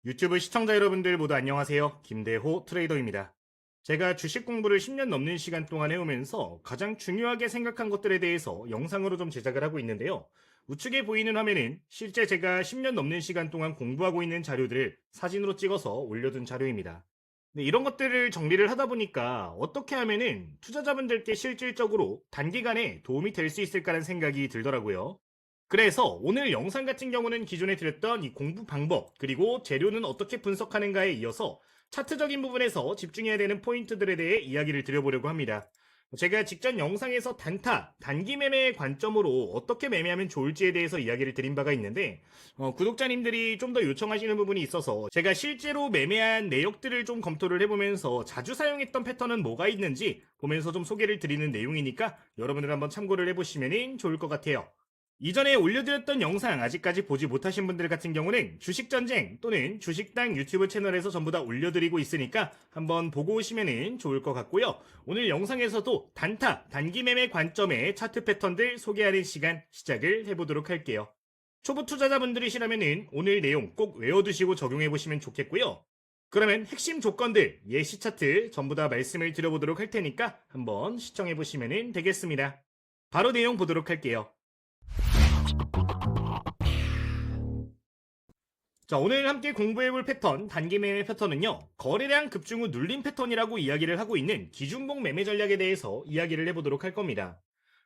유튜브 시청자 여러분들 모두 안녕하세요. 김대호 트레이더입니다. 제가 주식 공부를 10년 넘는 시간 동안 해오면서 가장 중요하게 생각한 것들에 대해서 영상으로 좀 제작을 하고 있는데요. 우측에 보이는 화면은 실제 제가 10년 넘는 시간 동안 공부하고 있는 자료들을 사진으로 찍어서 올려둔 자료입니다. 이런 것들을 정리를 하다 보니까 어떻게 하면은 투자자분들께 실질적으로 단기간에 도움이 될 수 있을까라는 생각이 들더라고요. 그래서 오늘 영상 같은 경우는 기존에 드렸던 이 공부 방법, 그리고 재료는 어떻게 분석하는가에 이어서 차트적인 부분에서 집중해야 되는 포인트들에 대해 이야기를 드려보려고 합니다. 제가 직전 영상에서 단타, 단기 매매의 관점으로 어떻게 매매하면 좋을지에 대해서 이야기를 드린 바가 있는데 구독자님들이 좀 더 요청하시는 부분이 있어서 제가 실제로 매매한 내역들을 좀 검토를 해보면서 자주 사용했던 패턴은 뭐가 있는지 보면서 좀 소개를 드리는 내용이니까 여러분들 한번 참고를 해보시면 좋을 것 같아요. 이전에 올려드렸던 영상 아직까지 보지 못하신 분들 같은 경우는 주식전쟁 또는 주식당 유튜브 채널에서 전부 다 올려드리고 있으니까 한번 보고 오시면 좋을 것 같고요. 오늘 영상에서도 단타, 단기 매매 관점의 차트 패턴들 소개하는 시간 시작을 해보도록 할게요. 초보 투자자분들이시라면 오늘 내용 꼭 외워두시고 적용해보시면 좋겠고요. 그러면 핵심 조건들, 예시 차트 전부 다 말씀을 드려보도록 할 테니까 한번 시청해보시면 되겠습니다. 바로 내용 보도록 할게요. 자, 오늘 함께 공부해볼 패턴, 단기 매매 패턴은요, 거래량 급증 후 눌림 패턴이라고 이야기를 하고 있는 기준봉 매매 전략에 대해서 이야기를 해보도록 할 겁니다.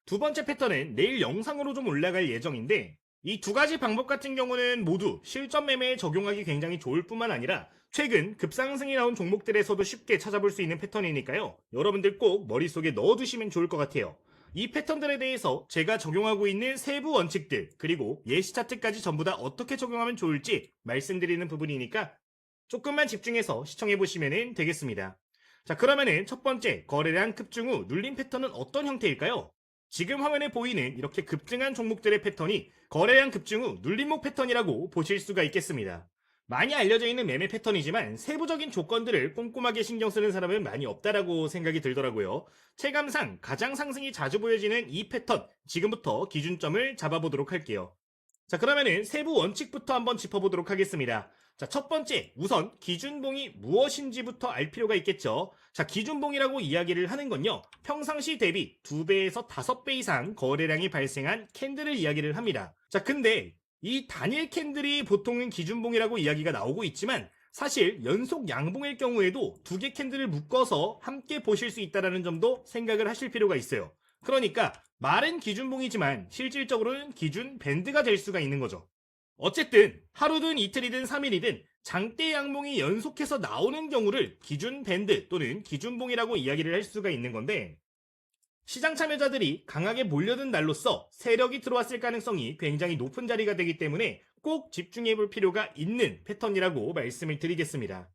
두 번째 패턴은 내일 영상으로 좀 올라갈 예정인데, 이 두 가지 방법 같은 경우는 모두 실전 매매에 적용하기 굉장히 좋을 뿐만 아니라 최근 급상승이 나온 종목들에서도 쉽게 찾아볼 수 있는 패턴이니까요, 여러분들 꼭 머릿속에 넣어두시면 좋을 것 같아요. 이 패턴들에 대해서 제가 적용하고 있는 세부 원칙들, 그리고 예시 차트까지 전부 다 어떻게 적용하면 좋을지 말씀드리는 부분이니까 조금만 집중해서 시청해보시면 되겠습니다. 자, 그러면은 첫 번째, 거래량 급증 후 눌림 패턴은 어떤 형태일까요? 지금 화면에 보이는 이렇게 급증한 종목들의 패턴이 거래량 급증 후 눌림목 패턴이라고 보실 수가 있겠습니다. 많이 알려져 있는 매매 패턴이지만 세부적인 조건들을 꼼꼼하게 신경 쓰는 사람은 많이 없다라고 생각이 들더라고요. 체감상 가장 상승이 자주 보여지는 이 패턴, 지금부터 기준점을 잡아보도록 할게요. 자, 그러면은 세부 원칙부터 한번 짚어보도록 하겠습니다. 자, 첫 번째, 우선 기준봉이 무엇인지부터 알 필요가 있겠죠. 자, 기준봉이라고 이야기를 하는 건요, 평상시 대비 2배에서 5배 이상 거래량이 발생한 캔들을 이야기를 합니다. 자, 근데 이 단일 캔들이 보통은 기준봉이라고 이야기가 나오고 있지만 사실 연속 양봉일 경우에도 두 개 캔들을 묶어서 함께 보실 수 있다는 점도 생각을 하실 필요가 있어요. 그러니까 말은 기준봉이지만 실질적으로는 기준 밴드가 될 수가 있는 거죠. 어쨌든 하루든 이틀이든 3일이든 장대 양봉이 연속해서 나오는 경우를 기준 밴드 또는 기준봉이라고 이야기를 할 수가 있는 건데, 시장 참여자들이 강하게 몰려든 날로써 세력이 들어왔을 가능성이 굉장히 높은 자리가 되기 때문에 꼭 집중해 볼 필요가 있는 패턴이라고 말씀을 드리겠습니다.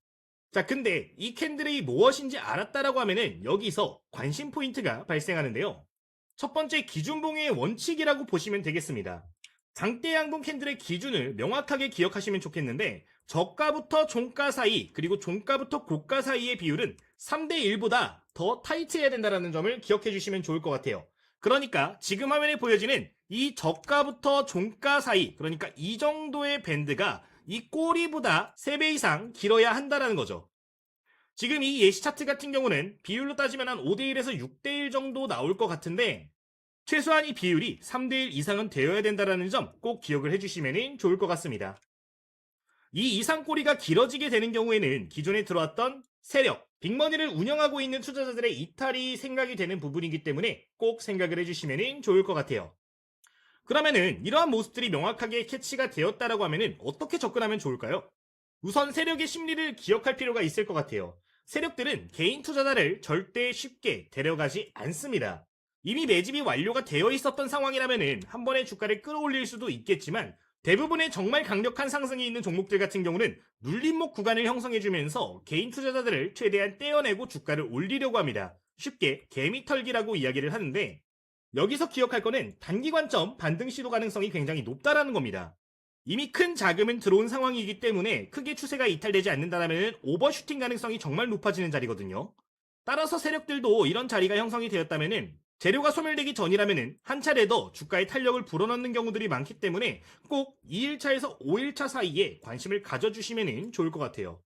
자, 근데 이 캔들이 무엇인지 알았다라고 하면은 여기서 관심 포인트가 발생하는데요. 첫 번째, 기준봉의 원칙이라고 보시면 되겠습니다. 장대 양봉 캔들의 기준을 명확하게 기억하시면 좋겠는데, 저가부터 종가 사이, 그리고 종가부터 고가 사이의 비율은 3대1보다 더 타이트해야 된다는 점을 기억해 주시면 좋을 것 같아요. 그러니까 지금 화면에 보여지는 이 저가부터 종가 사이, 그러니까 이 정도의 밴드가 이 꼬리보다 3배 이상 길어야 한다는 거죠. 지금 이 예시 차트 같은 경우는 비율로 따지면 한 5대1에서 6대1 정도 나올 것 같은데, 최소한 이 비율이 3대1 이상은 되어야 된다는 점 꼭 기억을 해주시면 좋을 것 같습니다. 이 이상 꼬리가 길어지게 되는 경우에는 기존에 들어왔던 세력, 빅머니를 운영하고 있는 투자자들의 이탈이 생각이 되는 부분이기 때문에 꼭 생각을 해주시면 좋을 것 같아요. 그러면은 이러한 모습들이 명확하게 캐치가 되었다라고 하면은 어떻게 접근하면 좋을까요? 우선 세력의 심리를 기억할 필요가 있을 것 같아요. 세력들은 개인 투자자를 절대 쉽게 데려가지 않습니다. 이미 매집이 완료가 되어 있었던 상황이라면은 한 번에 주가를 끌어올릴 수도 있겠지만, 대부분의 정말 강력한 상승이 있는 종목들 같은 경우는 눌림목 구간을 형성해주면서 개인 투자자들을 최대한 떼어내고 주가를 올리려고 합니다. 쉽게 개미털기라고 이야기를 하는데, 여기서 기억할 거는 단기 관점 반등 시도 가능성이 굉장히 높다라는 겁니다. 이미 큰 자금은 들어온 상황이기 때문에 크게 추세가 이탈되지 않는다면 오버슈팅 가능성이 정말 높아지는 자리거든요. 따라서 세력들도 이런 자리가 형성이 되었다면 재료가 소멸되기 전이라면은 한 차례 더 주가의 탄력을 불어넣는 경우들이 많기 때문에 꼭 2일차에서 5일차 사이에 관심을 가져주시면 좋을 것 같아요.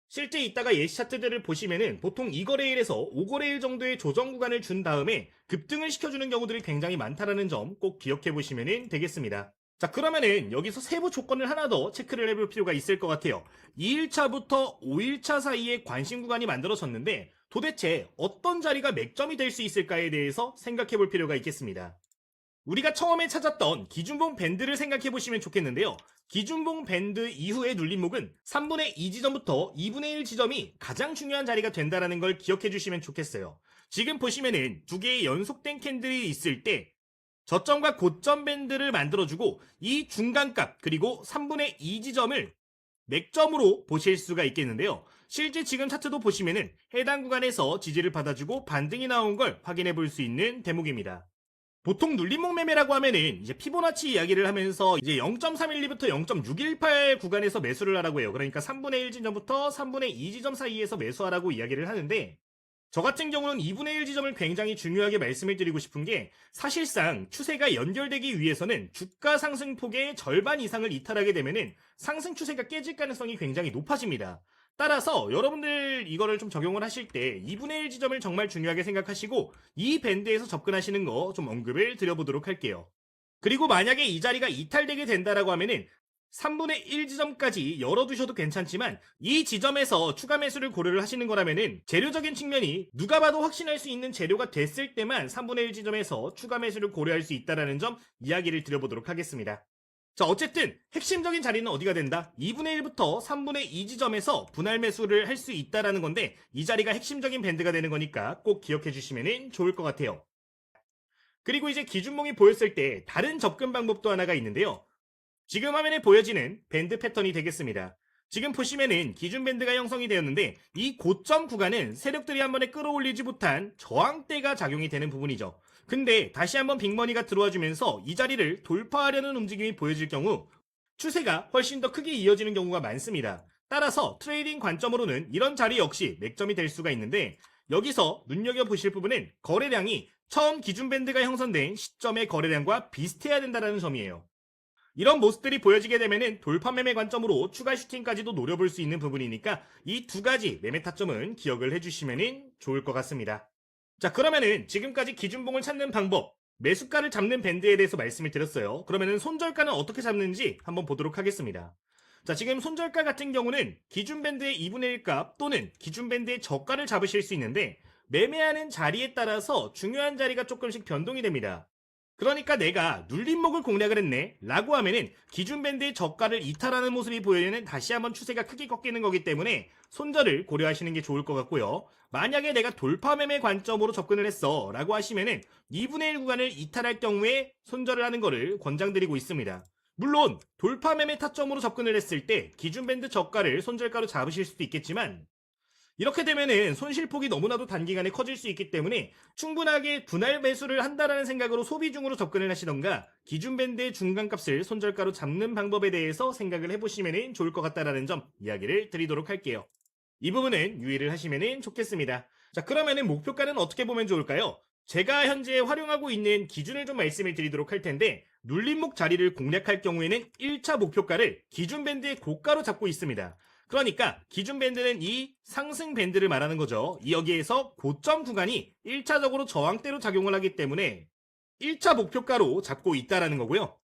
실제 이따가 예시 차트들을 보시면은 보통 2거래일에서 5거래일 정도의 조정 구간을 준 다음에 급등을 시켜주는 경우들이 굉장히 많다는 점 꼭 기억해 보시면 되겠습니다. 자, 그러면은 여기서 세부 조건을 하나 더 체크를 해볼 필요가 있을 것 같아요. 2일차부터 5일차 사이에 관심 구간이 만들어졌는데 도대체 어떤 자리가 맥점이 될 수 있을까에 대해서 생각해 볼 필요가 있겠습니다. 우리가 처음에 찾았던 기준봉 밴드를 생각해 보시면 좋겠는데요. 기준봉 밴드 이후의 눌림목은 3분의 2 지점부터 2분의 1 지점이 가장 중요한 자리가 된다는 걸 기억해 주시면 좋겠어요. 지금 보시면은 두 개의 연속된 캔들이 있을 때 저점과 고점 밴드를 만들어주고 이 중간값 그리고 3분의 2 지점을 맥점으로 보실 수가 있겠는데요. 실제 지금 차트도 보시면은 해당 구간에서 지지를 받아주고 반등이 나온 걸 확인해 볼 수 있는 대목입니다. 보통 눌림목 매매라고 하면은 이제 피보나치 이야기를 하면서 이제 0.312부터 0.618 구간에서 매수를 하라고 해요. 그러니까 3분의 1 지점부터 3분의 2 지점 사이에서 매수하라고 이야기를 하는데 저 같은 경우는 2분의 1 지점을 굉장히 중요하게 말씀을 드리고 싶은 게 사실상 추세가 연결되기 위해서는 주가 상승폭의 절반 이상을 이탈하게 되면은 상승 추세가 깨질 가능성이 굉장히 높아집니다. 따라서 여러분들 이거를 좀 적용을 하실 때 2분의 1 지점을 정말 중요하게 생각하시고 이 밴드에서 접근하시는 거 좀 언급을 드려보도록 할게요. 그리고 만약에 이 자리가 이탈되게 된다라고 하면은 3분의 1 지점까지 열어두셔도 괜찮지만 이 지점에서 추가 매수를 고려를 하시는 거라면은 재료적인 측면이 누가 봐도 확신할 수 있는 재료가 됐을 때만 3분의 1 지점에서 추가 매수를 고려할 수 있다는 점 이야기를 드려보도록 하겠습니다. 자, 어쨌든 핵심적인 자리는 어디가 된다? 2분의 1부터 3분의 2 지점에서 분할 매수를 할 수 있다는 건데 이 자리가 핵심적인 밴드가 되는 거니까 꼭 기억해 주시면 좋을 것 같아요. 그리고 이제 기준봉이 보였을 때 다른 접근 방법도 하나가 있는데요. 지금 화면에 보여지는 밴드 패턴이 되겠습니다. 지금 보시면은 기준 밴드가 형성이 되었는데 이 고점 구간은 세력들이 한 번에 끌어올리지 못한 저항대가 작용이 되는 부분이죠. 근데 다시 한번 빅머니가 들어와 주면서 이 자리를 돌파하려는 움직임이 보여질 경우 추세가 훨씬 더 크게 이어지는 경우가 많습니다. 따라서 트레이딩 관점으로는 이런 자리 역시 맥점이 될 수가 있는데 여기서 눈여겨보실 부분은 거래량이 처음 기준 밴드가 형성된 시점의 거래량과 비슷해야 된다는 점이에요. 이런 모습들이 보여지게 되면은 돌파 매매 관점으로 추가 슈팅까지도 노려볼 수 있는 부분이니까 이 두 가지 매매 타점은 기억을 해주시면 좋을 것 같습니다. 자, 그러면은 지금까지 기준봉을 찾는 방법, 매수가를 잡는 밴드에 대해서 말씀을 드렸어요. 그러면은 손절가는 어떻게 잡는지 한번 보도록 하겠습니다. 자, 지금 손절가 같은 경우는 기준 밴드의 2분의 1 값 또는 기준 밴드의 저가를 잡으실 수 있는데 매매하는 자리에 따라서 중요한 자리가 조금씩 변동이 됩니다. 그러니까 내가 눌림목을 공략을 했네 라고 하면은 기준 밴드의 저가를 이탈하는 모습이 보이면 다시 한번 추세가 크게 꺾이는 거기 때문에 손절을 고려하시는 게 좋을 것 같고요. 만약에 내가 돌파 매매 관점으로 접근을 했어 라고 하시면은 2분의 1 구간을 이탈할 경우에 손절을 하는 거를 권장드리고 있습니다. 물론 돌파 매매 타점으로 접근을 했을 때 기준 밴드 저가를 손절가로 잡으실 수도 있겠지만 이렇게 되면은 손실폭이 너무나도 단기간에 커질 수 있기 때문에 충분하게 분할 매수를 한다라는 생각으로 소비 중으로 접근을 하시던가 기준 밴드의 중간값을 손절가로 잡는 방법에 대해서 생각을 해보시면 좋을 것 같다라는 점 이야기를 드리도록 할게요. 이 부분은 유의를 하시면 좋겠습니다. 자, 그러면은 목표가는 어떻게 보면 좋을까요? 제가 현재 활용하고 있는 기준을 좀 말씀을 드리도록 할 텐데 눌림목 자리를 공략할 경우에는 1차 목표가를 기준 밴드의 고가로 잡고 있습니다. 그러니까 기준 밴드는 이 상승 밴드를 말하는 거죠. 여기에서 고점 구간이 1차적으로 저항대로 작용을 하기 때문에 1차 목표가로 잡고 있다는 거고요.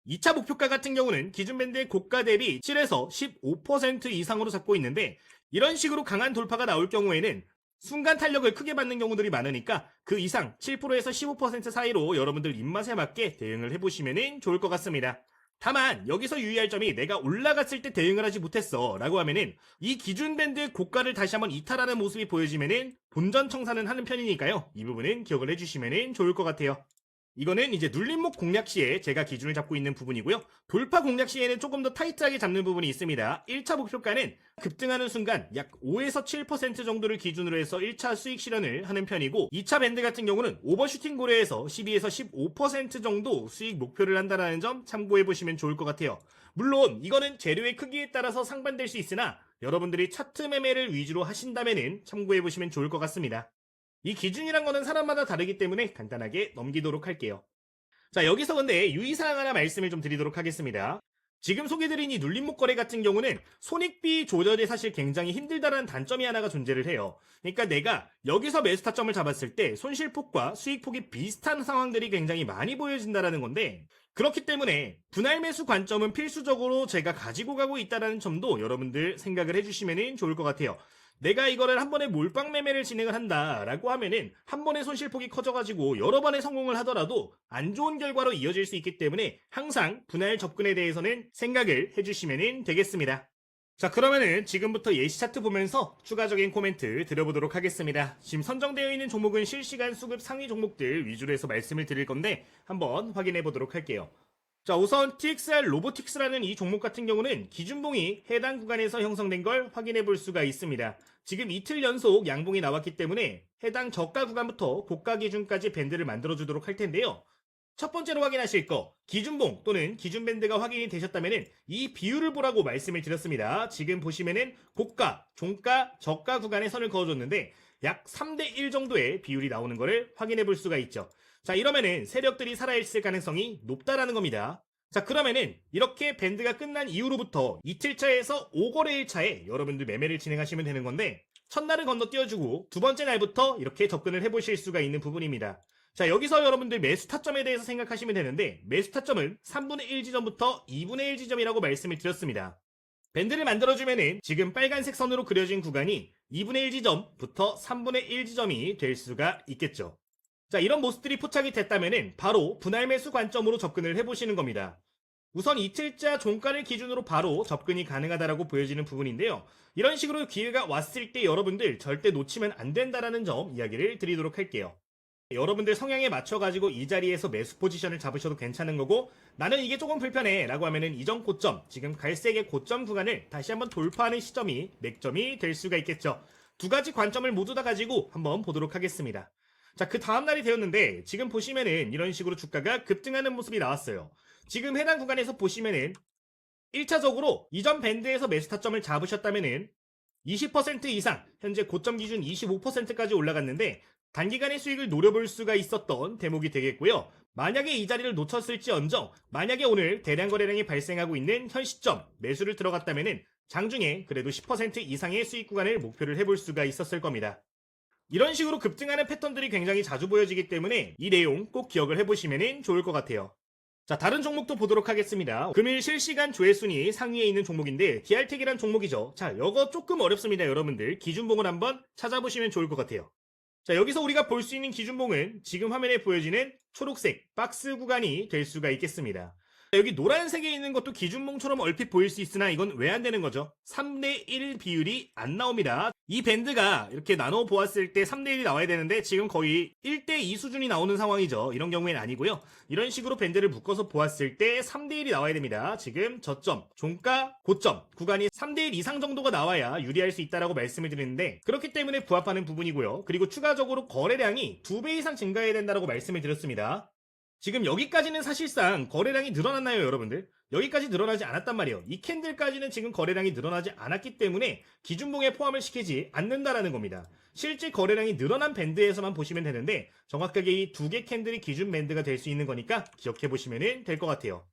2차 목표가 같은 경우는 기준 밴드의 고가 대비 7에서 15% 이상으로 잡고 있는데 이런 식으로 강한 돌파가 나올 경우에는 순간 탄력을 크게 받는 경우들이 많으니까 그 이상 7%에서 15% 사이로 여러분들 입맛에 맞게 대응을 해보시면 좋을 것 같습니다. 다만 여기서 유의할 점이 내가 올라갔을 때 대응을 하지 못했어 라고 하면은 이 기준 밴드의 고가를 다시 한번 이탈하는 모습이 보여지면은 본전 청산은 하는 편이니까요. 이 부분은 기억을 해주시면 좋을 것 같아요. 이거는 이제 눌림목 공략 시에 제가 기준을 잡고 있는 부분이고요. 돌파 공략 시에는 조금 더 타이트하게 잡는 부분이 있습니다. 1차 목표가는 급등하는 순간 약 5에서 7% 정도를 기준으로 해서 1차 수익 실현을 하는 편이고 2차 밴드 같은 경우는 오버슈팅 고려해서 12에서 15% 정도 수익 목표를 한다는 점 참고해 보시면 좋을 것 같아요. 물론 이거는 재료의 크기에 따라서 상반될 수 있으나 여러분들이 차트 매매를 위주로 하신다면 참고해 보시면 좋을 것 같습니다. 이 기준이란 거는 사람마다 다르기 때문에 간단하게 넘기도록 할게요. 자, 여기서 근데 유의사항 하나 말씀을 좀 드리도록 하겠습니다. 지금 소개드린 이 눌림목 거래 같은 경우는 손익비 조절이 사실 굉장히 힘들다라는 단점이 하나가 존재를 해요. 그러니까 내가 여기서 매수 타점을 잡았을 때 손실폭과 수익폭이 비슷한 상황들이 굉장히 많이 보여진다라는 건데, 그렇기 때문에 분할 매수 관점은 필수적으로 제가 가지고 가고 있다는 점도 여러분들 생각을 해주시면 좋을 것 같아요. 내가 이거를 한 번에 몰빵 매매를 진행을 한다라고 하면은 한 번에 손실폭이 커져가지고 여러 번의 성공을 하더라도 안 좋은 결과로 이어질 수 있기 때문에 항상 분할 접근에 대해서는 생각을 해주시면 되겠습니다. 자, 그러면은 지금부터 예시 차트 보면서 추가적인 코멘트 드려보도록 하겠습니다. 지금 선정되어 있는 종목은 실시간 수급 상위 종목들 위주로 해서 말씀을 드릴 건데 한번 확인해 보도록 할게요. 자, 우선 TXR 로보틱스라는 이 종목 같은 경우는 기준봉이 해당 구간에서 형성된 걸 확인해 볼 수가 있습니다. 지금 이틀 연속 양봉이 나왔기 때문에 해당 저가 구간부터 고가 기준까지 밴드를 만들어 주도록 할 텐데요. 첫 번째로 확인하실 거, 기준봉 또는 기준밴드가 확인이 되셨다면 이 비율을 보라고 말씀을 드렸습니다. 지금 보시면은 고가, 종가, 저가 구간에 선을 그어줬는데 약 3대1 정도의 비율이 나오는 것을 확인해 볼 수가 있죠. 자, 이러면은 세력들이 살아있을 가능성이 높다라는 겁니다. 자, 그러면은 이렇게 밴드가 끝난 이후로부터 이틀차에서 5거래일차에 여러분들 매매를 진행하시면 되는 건데, 첫날을 건너뛰어주고 두 번째 날부터 이렇게 접근을 해보실 수가 있는 부분입니다. 자, 여기서 여러분들 매수 타점에 대해서 생각하시면 되는데, 매수 타점은 3분의 1 지점부터 2분의 1 지점이라고 말씀을 드렸습니다. 밴드를 만들어주면은 지금 빨간색 선으로 그려진 구간이 2분의 1 지점부터 3분의 1 지점이 될 수가 있겠죠. 자, 이런 모습들이 포착이 됐다면은 바로 분할 매수 관점으로 접근을 해보시는 겁니다. 우선 이틀자 종가를 기준으로 바로 접근이 가능하다라고 보여지는 부분인데요. 이런 식으로 기회가 왔을 때 여러분들 절대 놓치면 안 된다라는 점 이야기를 드리도록 할게요. 여러분들 성향에 맞춰가지고 이 자리에서 매수 포지션을 잡으셔도 괜찮은 거고, 나는 이게 조금 불편해 라고 하면은 이전 고점, 지금 갈색의 고점 구간을 다시 한번 돌파하는 시점이 맥점이 될 수가 있겠죠. 두 가지 관점을 모두 다 가지고 한번 보도록 하겠습니다. 자, 그 다음날이 되었는데 지금 보시면은 이런 식으로 주가가 급등하는 모습이 나왔어요. 지금 해당 구간에서 보시면은 1차적으로 이전 밴드에서 매수 타점을 잡으셨다면은 20% 이상, 현재 고점 기준 25%까지 올라갔는데 단기간의 수익을 노려볼 수가 있었던 대목이 되겠고요. 만약에 이 자리를 놓쳤을지언정, 만약에 오늘 대량 거래량이 발생하고 있는 현 시점 매수를 들어갔다면은 장중에 그래도 10% 이상의 수익 구간을 목표를 해볼 수가 있었을 겁니다. 이런 식으로 급등하는 패턴들이 굉장히 자주 보여지기 때문에 이 내용 꼭 기억을 해보시면 좋을 것 같아요. 자, 다른 종목도 보도록 하겠습니다. 금일 실시간 조회순위 상위에 있는 종목인데 DR텍이란 종목이죠. 자, 이거 조금 어렵습니다. 여러분들 기준봉을 한번 찾아보시면 좋을 것 같아요. 자, 여기서 우리가 볼 수 있는 기준봉은 지금 화면에 보여지는 초록색 박스 구간이 될 수가 있겠습니다. 여기 노란색에 있는 것도 기준봉처럼 얼핏 보일 수 있으나 이건 왜 안 되는 거죠? 3대 1 비율이 안 나옵니다. 이 밴드가 이렇게 나눠 보았을 때 3대 1이 나와야 되는데 지금 거의 1대 2 수준이 나오는 상황이죠. 이런 경우에는 아니고요. 이런 식으로 밴드를 묶어서 보았을 때 3대 1이 나와야 됩니다. 지금 저점, 종가, 고점 구간이 3대 1 이상 정도가 나와야 유리할 수 있다라고 말씀을 드리는데, 그렇기 때문에 부합하는 부분이고요. 그리고 추가적으로 거래량이 2배 이상 증가해야 된다라고 말씀을 드렸습니다. 지금 여기까지는 사실상 거래량이 늘어났나요, 여러분들? 여기까지 늘어나지 않았단 말이에요. 이 캔들까지는 지금 거래량이 늘어나지 않았기 때문에 기준봉에 포함을 시키지 않는다라는 겁니다. 실제 거래량이 늘어난 밴드에서만 보시면 되는데 정확하게 이 두 개 캔들이 기준 밴드가 될 수 있는 거니까 기억해 보시면 될 것 같아요.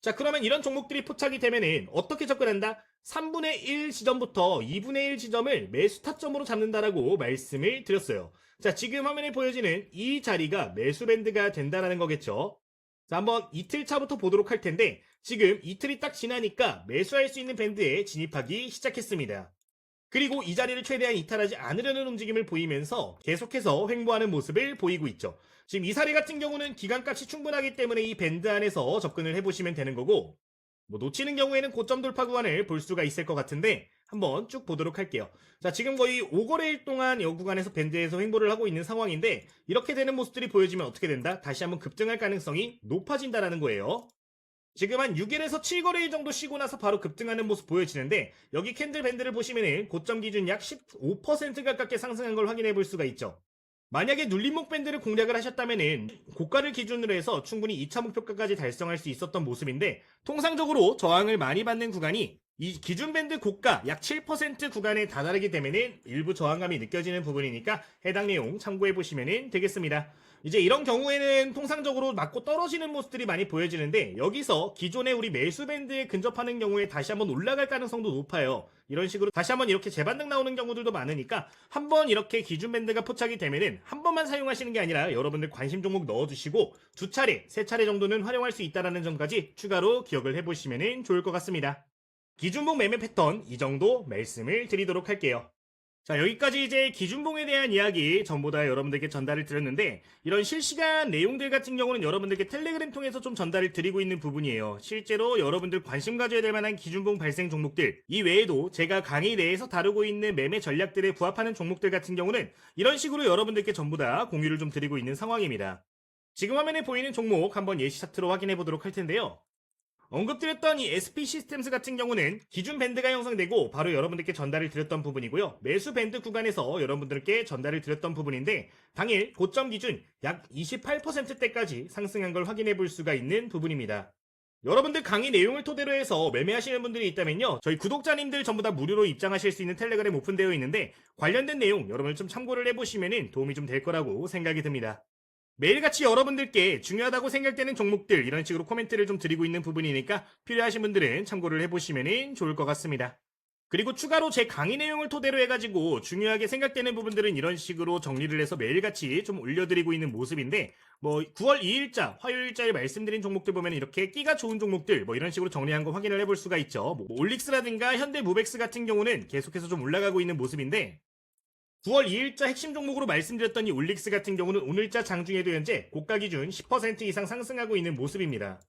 자, 그러면 이런 종목들이 포착이 되면은 어떻게 접근한다? 3분의 1 지점부터 2분의 1 지점을 매수 타점으로 잡는다라고 말씀을 드렸어요. 자, 지금 화면에 보여지는 이 자리가 매수 밴드가 된다라는 거겠죠. 자, 한번 이틀 차부터 보도록 할 텐데 지금 이틀이 딱 지나니까 매수할 수 있는 밴드에 진입하기 시작했습니다. 그리고 이 자리를 최대한 이탈하지 않으려는 움직임을 보이면서 계속해서 횡보하는 모습을 보이고 있죠. 지금 이 사례 같은 경우는 기간값이 충분하기 때문에 이 밴드 안에서 접근을 해보시면 되는 거고, 놓치는 경우에는 고점 돌파 구간을 볼 수가 있을 것 같은데 한번 쭉 보도록 할게요. 자, 지금 거의 5거래일 동안 이 구간에서 밴드에서 횡보를 하고 있는 상황인데 이렇게 되는 모습들이 보여지면 어떻게 된다? 다시 한번 급등할 가능성이 높아진다라는 거예요. 지금 한 6일에서 7거래일 정도 쉬고 나서 바로 급등하는 모습 보여지는데, 여기 캔들 밴드를 보시면은 고점 기준 약 15% 가깝게 상승한 걸 확인해 볼 수가 있죠. 만약에 눌림목 밴드를 공략을 하셨다면은 고가를 기준으로 해서 충분히 2차 목표가까지 달성할 수 있었던 모습인데, 통상적으로 저항을 많이 받는 구간이 이 기준 밴드 고가 약 7% 구간에 다다르기 때문에 일부 저항감이 느껴지는 부분이니까 해당 내용 참고해 보시면 되겠습니다. 이제 이런 경우에는 통상적으로 맞고 떨어지는 모습들이 많이 보여지는데 여기서 기존의 우리 매수 밴드에 근접하는 경우에 다시 한번 올라갈 가능성도 높아요. 이런 식으로 다시 한번 이렇게 재반등 나오는 경우들도 많으니까 한번 이렇게 기준 밴드가 포착이 되면은 한 번만 사용하시는 게 아니라 여러분들 관심 종목 넣어두시고 두 차례, 세 차례 정도는 활용할 수 있다는 점까지 추가로 기억을 해보시면 좋을 것 같습니다. 기준봉 매매 패턴 이 정도 말씀을 드리도록 할게요. 자, 여기까지 이제 기준봉에 대한 이야기 전부 다 여러분들께 전달을 드렸는데 이런 실시간 내용들 같은 경우는 여러분들께 텔레그램 통해서 좀 전달을 드리고 있는 부분이에요. 실제로 여러분들 관심 가져야 될 만한 기준봉 발생 종목들 이외에도 제가 강의 내에서 다루고 있는 매매 전략들에 부합하는 종목들 같은 경우는 이런 식으로 여러분들께 전부 다 공유를 좀 드리고 있는 상황입니다. 지금 화면에 보이는 종목 한번 예시 차트로 확인해 보도록 할 텐데요. 언급드렸던 이 SP 시스템스 같은 경우는 기준 밴드가 형성되고 바로 여러분들께 전달을 드렸던 부분이고요. 매수 밴드 구간에서 여러분들께 전달을 드렸던 부분인데 당일 고점 기준 약 28%대까지 상승한 걸 확인해 볼 수가 있는 부분입니다. 여러분들 강의 내용을 토대로 해서 매매하시는 분들이 있다면요. 저희 구독자님들 전부 다 무료로 입장하실 수 있는 텔레그램 오픈되어 있는데 관련된 내용 여러분들 좀 참고를 해보시면 도움이 좀 될 거라고 생각이 듭니다. 매일같이 여러분들께 중요하다고 생각되는 종목들 이런 식으로 코멘트를 좀 드리고 있는 부분이니까 필요하신 분들은 참고를 해보시면 좋을 것 같습니다. 그리고 추가로 제 강의 내용을 토대로 해가지고 중요하게 생각되는 부분들은 이런 식으로 정리를 해서 매일같이 좀 올려드리고 있는 모습인데 9월 2일자 화요일자에 말씀드린 종목들 보면 이렇게 끼가 좋은 종목들 이런 식으로 정리한 거 확인을 해볼 수가 있죠. 올릭스라든가 현대무벡스 같은 경우는 계속해서 좀 올라가고 있는 모습인데 9월 2일자 핵심 종목으로 말씀드렸던 이 올릭스 같은 경우는 오늘자 장중에도 현재 고가 기준 10% 이상 상승하고 있는 모습입니다.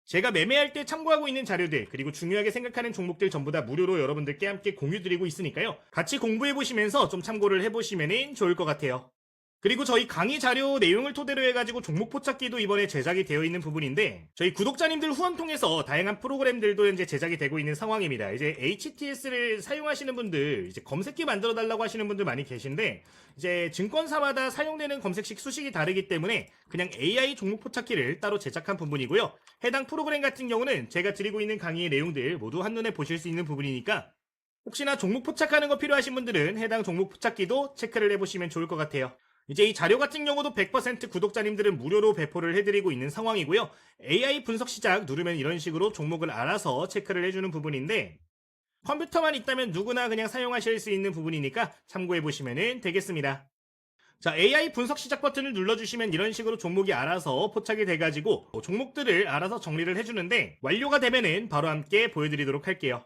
제가 매매할 때 참고하고 있는 자료들 그리고 중요하게 생각하는 종목들 전부 다 무료로 여러분들께 함께 공유드리고 있으니까요. 같이 공부해보시면서 좀 참고를 해보시면 좋을 것 같아요. 그리고 저희 강의 자료 내용을 토대로 해가지고 종목 포착기도 이번에 제작이 되어 있는 부분인데 저희 구독자님들 후원 통해서 다양한 프로그램들도 현재 제작이 되고 있는 상황입니다. 이제 HTS를 사용하시는 분들 이제 검색기 만들어 달라고 하시는 분들 많이 계신데 이제 증권사마다 사용되는 검색식 수식이 다르기 때문에 그냥 AI 종목 포착기를 따로 제작한 부분이고요. 해당 프로그램 같은 경우는 제가 드리고 있는 강의의 내용들 모두 한눈에 보실 수 있는 부분이니까 혹시나 종목 포착하는 거 필요하신 분들은 해당 종목 포착기도 체크를 해보시면 좋을 것 같아요. 이제 이 자료 같은 경우도 100% 구독자님들은 무료로 배포를 해드리고 있는 상황이고요. AI 분석 시작 누르면 이런 식으로 종목을 알아서 체크를 해주는 부분인데 컴퓨터만 있다면 누구나 그냥 사용하실 수 있는 부분이니까 참고해보시면 되겠습니다. 자, AI 분석 시작 버튼을 눌러주시면 이런 식으로 종목이 알아서 포착이 돼가지고 종목들을 알아서 정리를 해주는데 완료가 되면은 바로 함께 보여드리도록 할게요.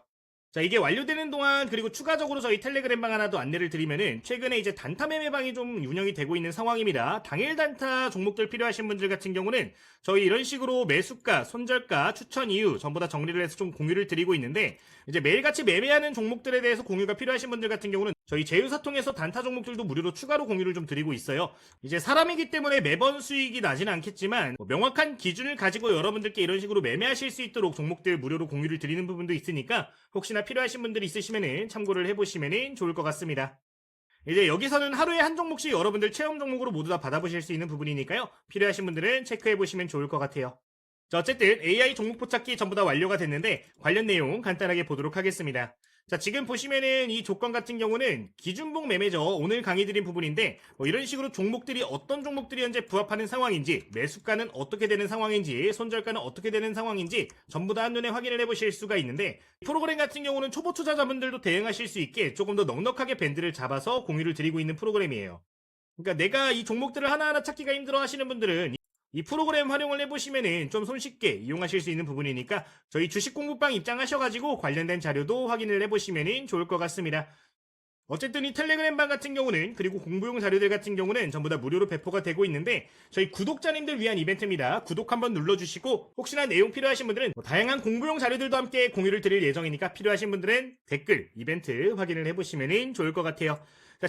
자, 이게 완료되는 동안 그리고 추가적으로 저희 텔레그램방 하나 더 안내를 드리면은 최근에 이제 단타 매매방이 좀 운영이 되고 있는 상황입니다. 당일 단타 종목들 필요하신 분들 같은 경우는 저희 이런 식으로 매수가, 손절가, 추천 이유 전부 다 정리를 해서 좀 공유를 드리고 있는데 이제 매일같이 매매하는 종목들에 대해서 공유가 필요하신 분들 같은 경우는 저희 제휴사 통해서 단타 종목들도 무료로 추가로 공유를 좀 드리고 있어요. 이제 사람이기 때문에 매번 수익이 나지는 않겠지만 명확한 기준을 가지고 여러분들께 이런 식으로 매매하실 수 있도록 종목들 무료로 공유를 드리는 부분도 있으니까 혹시나 필요하신 분들이 있으시면 참고를 해보시면 좋을 것 같습니다. 이제 여기서는 하루에 한 종목씩 여러분들 체험 종목으로 모두 다 받아보실 수 있는 부분이니까요. 필요하신 분들은 체크해보시면 좋을 것 같아요. 자, 어쨌든 AI 종목 포착기 전부 다 완료가 됐는데 관련 내용 간단하게 보도록 하겠습니다. 자, 지금 보시면은 이 조건 같은 경우는 기준봉 매매죠. 오늘 강의 드린 부분인데 이런 식으로 종목들이 어떤 종목들이 현재 부합하는 상황인지 매수가는 어떻게 되는 상황인지 손절가는 어떻게 되는 상황인지 전부 다 한눈에 확인을 해보실 수가 있는데 프로그램 같은 경우는 초보 투자자분들도 대응하실 수 있게 조금 더 넉넉하게 밴드를 잡아서 공유를 드리고 있는 프로그램이에요. 그러니까 내가 이 종목들을 하나하나 찾기가 힘들어 하시는 분들은 이 프로그램 활용을 해보시면은 좀 손쉽게 이용하실 수 있는 부분이니까 저희 주식 공부방 입장하셔가지고 관련된 자료도 확인을 해보시면 좋을 것 같습니다. 어쨌든 이 텔레그램방 같은 경우는 그리고 공부용 자료들 같은 경우는 전부 다 무료로 배포가 되고 있는데 저희 구독자님들 위한 이벤트입니다. 구독 한번 눌러주시고 혹시나 내용 필요하신 분들은 다양한 공부용 자료들도 함께 공유를 드릴 예정이니까 필요하신 분들은 댓글 이벤트 확인을 해보시면 좋을 것 같아요.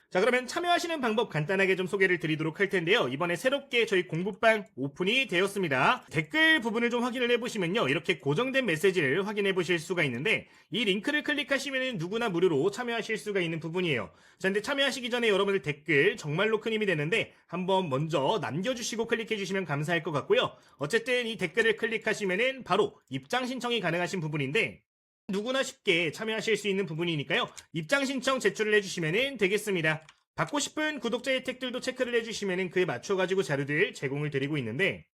자, 그러면 참여하시는 방법 간단하게 좀 소개를 드리도록 할 텐데요. 이번에 새롭게 저희 공부방 오픈이 되었습니다. 댓글 부분을 좀 확인을 해보시면요. 이렇게 고정된 메시지를 확인해 보실 수가 있는데 이 링크를 클릭하시면 누구나 무료로 참여하실 수가 있는 부분이에요. 자, 근데 참여하시기 전에 여러분들 댓글 정말로 큰 힘이 되는데 한번 먼저 남겨주시고 클릭해 주시면 감사할 것 같고요. 어쨌든 이 댓글을 클릭하시면은 바로 입장 신청이 가능하신 부분인데 누구나 쉽게 참여하실 수 있는 부분이니까요. 입장 신청 제출을 해주시면 되겠습니다. 받고 싶은 구독자 혜택들도 체크를 해주시면 그에 맞춰가지고 자료들 제공을 드리고 있는데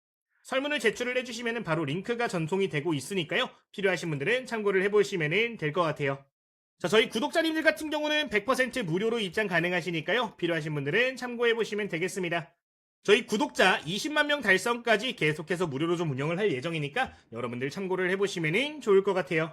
설문을 제출을 해주시면 바로 링크가 전송이 되고 있으니까요. 필요하신 분들은 참고를 해보시면 될 것 같아요. 자, 저희 구독자님들 같은 경우는 100% 무료로 입장 가능하시니까요. 필요하신 분들은 참고해보시면 되겠습니다. 저희 구독자 20만 명 달성까지 계속해서 무료로 좀 운영을 할 예정이니까 여러분들 참고를 해보시면 좋을 것 같아요.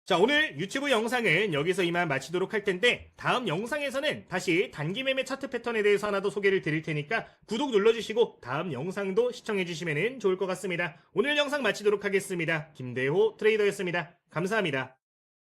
자, 오늘 유튜브 영상은 여기서 이만 마치도록 할 텐데 다음 영상에서는 다시 단기 매매 차트 패턴에 대해서 하나 더 소개를 드릴 테니까 구독 눌러주시고 다음 영상도 시청해주시면 좋을 것 같습니다. 오늘 영상 마치도록 하겠습니다. 김대호 트레이더였습니다. 감사합니다.